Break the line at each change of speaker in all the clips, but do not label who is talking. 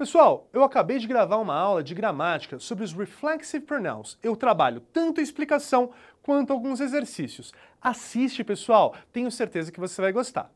Pessoal, eu acabei de gravar uma aula de gramática sobre os reflexive pronouns. Eu trabalho tanto a explicação quanto alguns exercícios. Assiste, pessoal, tenho certeza que você vai gostar.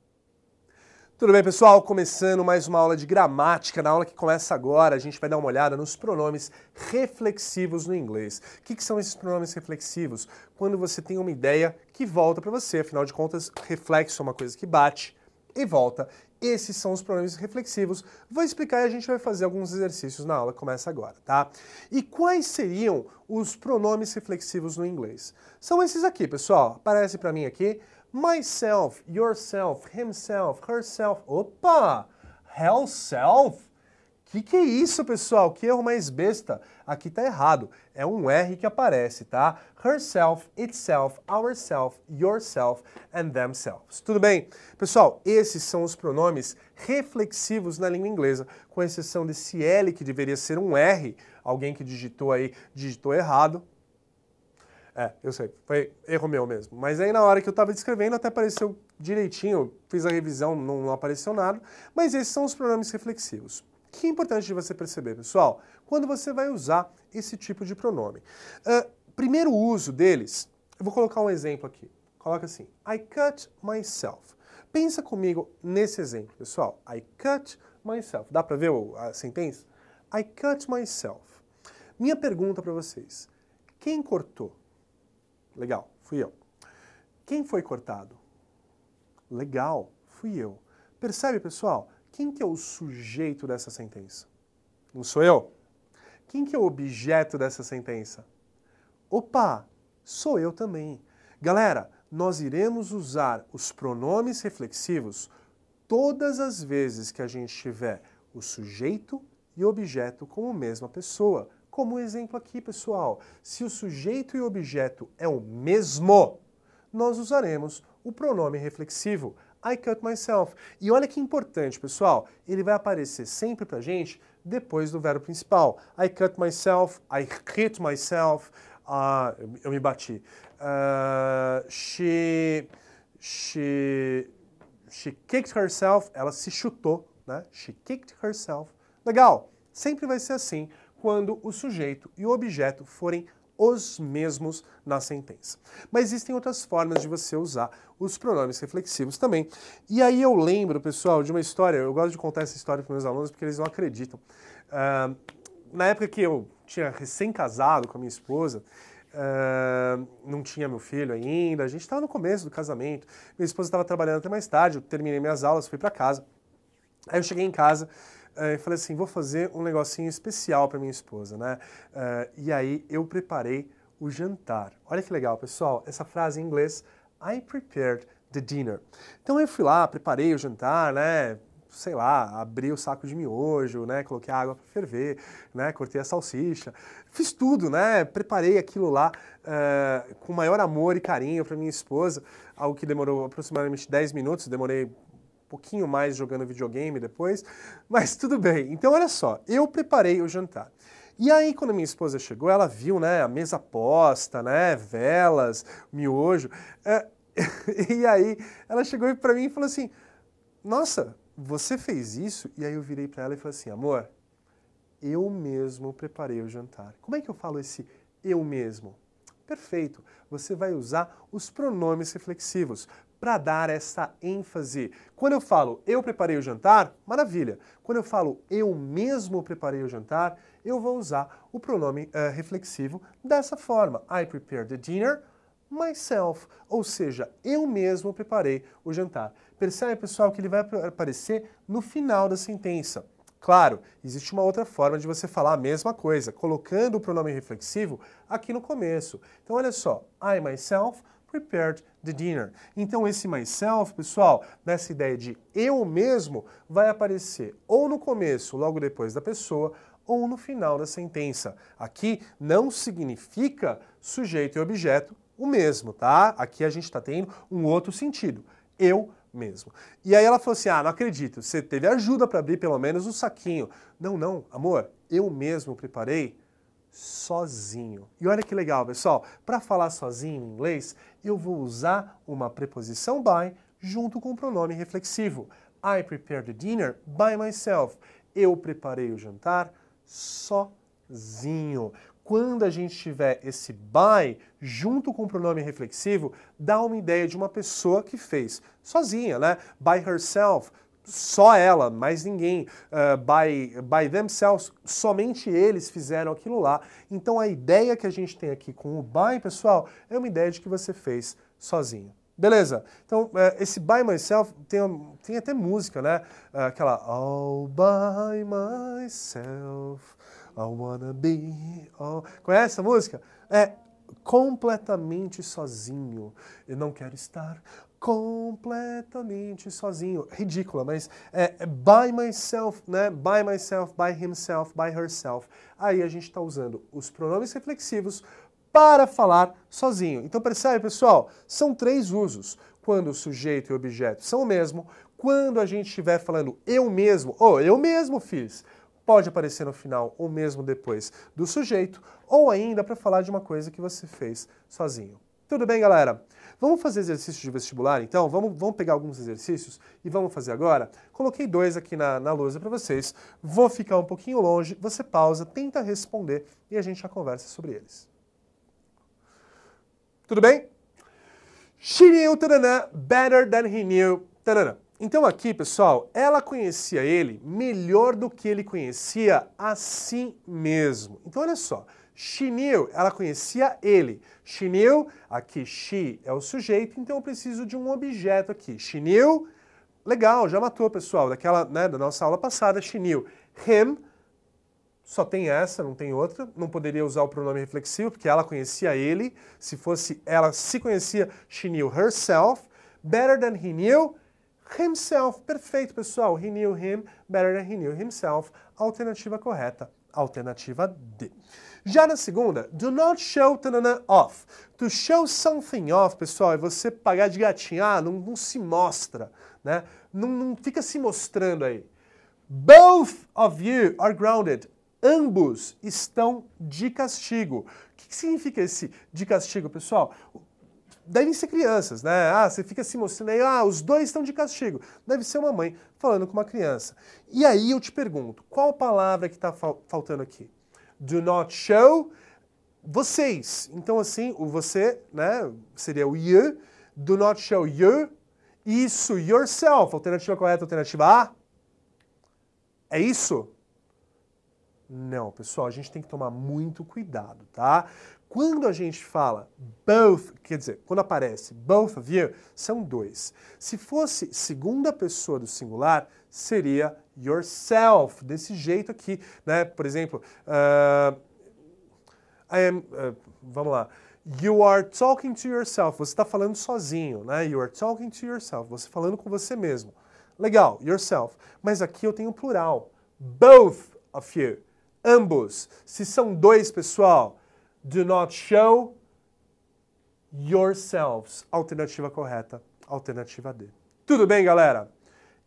Tudo bem, pessoal? Começando mais uma aula de gramática. Na aula que começa agora, a gente vai dar uma olhada nos pronomes reflexivos no inglês. O que são esses pronomes reflexivos? Quando você tem uma ideia que volta para você, afinal de contas, reflexo é uma coisa que bate e volta. Esses são os pronomes reflexivos. Vou explicar e a gente vai fazer alguns exercícios na aula que começa agora, tá? E quais seriam os pronomes reflexivos no inglês? São esses aqui, pessoal. Aparece para mim aqui. Myself, yourself, himself, herself. Opa! Hellself? Que é isso, pessoal? Que erro mais besta. Aqui tá errado. É um R que aparece, tá? Herself, itself, ourself, yourself and themselves. Tudo bem? Pessoal, esses são os pronomes reflexivos na língua inglesa, com exceção desse L que deveria ser um R. Alguém que digitou errado. Eu sei, foi erro meu mesmo. Mas aí na hora que eu estava descrevendo até apareceu direitinho, fiz a revisão, não apareceu nada. Mas esses são os pronomes reflexivos. O que é importante de você perceber, pessoal? Quando você vai usar esse tipo de pronome. Primeiro uso deles, eu vou colocar um exemplo aqui. Coloca assim, I cut myself. Pensa comigo nesse exemplo, pessoal. I cut myself. Dá para ver a sentença? I cut myself. Minha pergunta para vocês. Quem cortou? Legal, fui eu. Quem foi cortado? Legal, fui eu. Percebe, pessoal? Quem que é o sujeito dessa sentença? Não sou eu? Quem que é o objeto dessa sentença? Opa, sou eu também. Galera, nós iremos usar os pronomes reflexivos todas as vezes que a gente tiver o sujeito e o objeto como a mesma pessoa. Como exemplo aqui, pessoal, se o sujeito e o objeto é o mesmo, nós usaremos o pronome reflexivo. I cut myself. E olha que importante, pessoal, ele vai aparecer sempre pra gente depois do verbo principal. I cut myself, I hit myself, eu me bati. She kicked herself, ela se chutou, né? She kicked herself. Legal, sempre vai ser assim quando o sujeito e o objeto forem os mesmos na sentença. Mas existem outras formas de você usar os pronomes reflexivos também. E aí eu lembro, pessoal, de uma história, eu gosto de contar essa história para meus alunos porque eles não acreditam. Na época que eu tinha recém-casado com a minha esposa, não tinha meu filho ainda, a gente estava no começo do casamento, minha esposa estava trabalhando até mais tarde, eu terminei minhas aulas, fui para casa. Aí eu cheguei em casa, e falei assim, vou fazer um negocinho especial para minha esposa, né? E aí eu preparei o jantar. Olha que legal, pessoal, essa frase em inglês, I prepared the dinner. Então eu fui lá, preparei o jantar, né? Sei lá, abri o saco de miojo, né? Coloquei a água para ferver, né? Cortei a salsicha, fiz tudo, né? Preparei aquilo lá com maior amor e carinho para minha esposa, algo que demorou aproximadamente 10 minutos, demorei pouquinho mais jogando videogame depois, mas tudo bem. Então, olha só, eu preparei o jantar. E aí, quando minha esposa chegou, ela viu, né, a mesa posta, né, velas, miojo, e aí ela chegou para mim e falou assim, nossa, você fez isso? E aí eu virei para ela e falei assim, amor, eu mesmo preparei o jantar. Como é que eu falo esse eu mesmo? Perfeito, você vai usar os pronomes reflexivos para dar essa ênfase. Quando eu falo eu preparei o jantar, maravilha. Quando eu falo eu mesmo preparei o jantar, eu vou usar o pronome reflexivo dessa forma. I prepared the dinner myself. Ou seja, eu mesmo preparei o jantar. Percebe, pessoal, que ele vai aparecer no final da sentença. Claro, existe uma outra forma de você falar a mesma coisa, colocando o pronome reflexivo aqui no começo. Então, olha só, I myself prepared the dinner. Então, esse myself, pessoal, nessa ideia de eu mesmo, vai aparecer ou no começo, logo depois da pessoa, ou no final da sentença. Aqui não significa sujeito e objeto o mesmo, tá? Aqui a gente está tendo um outro sentido. Eu mesmo. E aí ela falou assim, não acredito, você teve ajuda para abrir pelo menos o saquinho. Não, amor, eu mesmo preparei sozinho. E olha que legal, pessoal, para falar sozinho em inglês, eu vou usar uma preposição by junto com o pronome reflexivo. I prepared the dinner by myself. Eu preparei o jantar sozinho. Quando a gente tiver esse by junto com o pronome reflexivo, dá uma ideia de uma pessoa que fez sozinha, né? By herself, só ela, mais ninguém. By themselves, somente eles fizeram aquilo lá. Então a ideia que a gente tem aqui com o by, pessoal, é uma ideia de que você fez sozinho. Beleza? Então, esse by myself tem até música, né? Aquela all by myself, I wanna be all... Conhece essa música? É completamente sozinho. Eu não quero estar completamente sozinho. Ridícula, mas é by myself, né? By myself, by himself, by herself. Aí a gente está usando os pronomes reflexivos para falar sozinho. Então percebe, pessoal? São 3 usos. Quando o sujeito e o objeto são o mesmo, quando a gente estiver falando eu mesmo, ou eu mesmo fiz, pode aparecer no final ou mesmo depois do sujeito, ou ainda para falar de uma coisa que você fez sozinho. Tudo bem, galera? Vamos fazer exercícios de vestibular, então? Vamos pegar alguns exercícios e vamos fazer agora? Coloquei 2 aqui na lousa para vocês. Vou ficar um pouquinho longe, você pausa, tenta responder e a gente já conversa sobre eles. Tudo bem? She knew better than he knew. Então aqui, pessoal, ela conhecia ele melhor do que ele conhecia a si mesmo. Então olha só, she knew, ela conhecia ele. She knew, aqui she é o sujeito, então eu preciso de um objeto aqui. She knew, legal, já matou, pessoal, da nossa aula passada. She knew him, só tem essa, não tem outra. Não poderia usar o pronome reflexivo, porque ela conhecia ele. Se fosse ela se conhecia, she knew herself. Better than he knew himself. Perfeito, pessoal. He knew him better than he knew himself. Alternativa correta. Alternativa D. Já na segunda, do not show off. To show something off, pessoal, é você pagar de gatinho. Ah, não se mostra, né? Não fica se mostrando aí. Both of you are grounded. Ambos estão de castigo. O que significa esse de castigo, pessoal? Devem ser crianças, né? Ah, você fica se mostrando aí, os 2 estão de castigo. Deve ser uma mãe falando com uma criança. E aí eu te pergunto, qual palavra que está faltando aqui? Do not show, vocês. Então assim, o você, né, seria o you. Do not show you. Isso, yourself. Alternativa correta, alternativa A. É isso? Não, pessoal, a gente tem que tomar muito cuidado, tá? Quando a gente fala both, quer dizer, quando aparece both of you, são 2. Se fosse segunda pessoa do singular, seria yourself, desse jeito aqui, né? Por exemplo, vamos lá. You are talking to yourself, você está falando sozinho, né? You are talking to yourself, você falando com você mesmo. Legal, yourself. Mas aqui eu tenho plural. Both of you. Ambos. Se são 2, pessoal, do not show yourselves. Alternativa correta, alternativa D. Tudo bem, galera?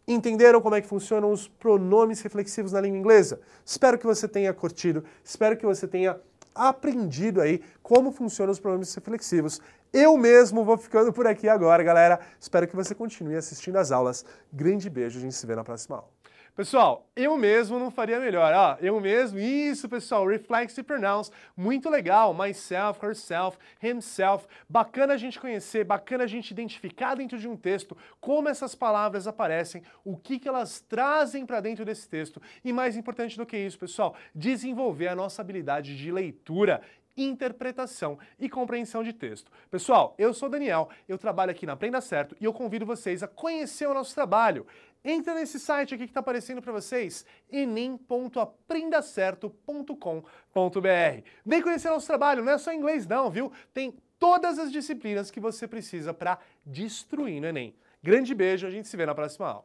Entenderam como é que funcionam os pronomes reflexivos na língua inglesa? Espero que você tenha curtido, espero que você tenha aprendido aí como funcionam os pronomes reflexivos. Eu mesmo vou ficando por aqui agora, galera. Espero que você continue assistindo às aulas. Grande beijo, a gente se vê na próxima aula. Pessoal, eu mesmo não faria melhor. Eu mesmo, isso, pessoal, reflexive pronouns, muito legal. Myself, herself, himself. Bacana a gente conhecer, bacana a gente identificar dentro de um texto como essas palavras aparecem, o que elas trazem para dentro desse texto. E mais importante do que isso, pessoal, desenvolver a nossa habilidade de leitura, interpretação e compreensão de texto. Pessoal, eu sou o Daniel, eu trabalho aqui na Aprenda Certo e eu convido vocês a conhecer o nosso trabalho. Entra nesse site aqui que está aparecendo para vocês, enem.aprendacerto.com.br. Vem conhecer nosso trabalho, não é só inglês não, viu? Tem todas as disciplinas que você precisa para destruir no Enem. Grande beijo, a gente se vê na próxima aula.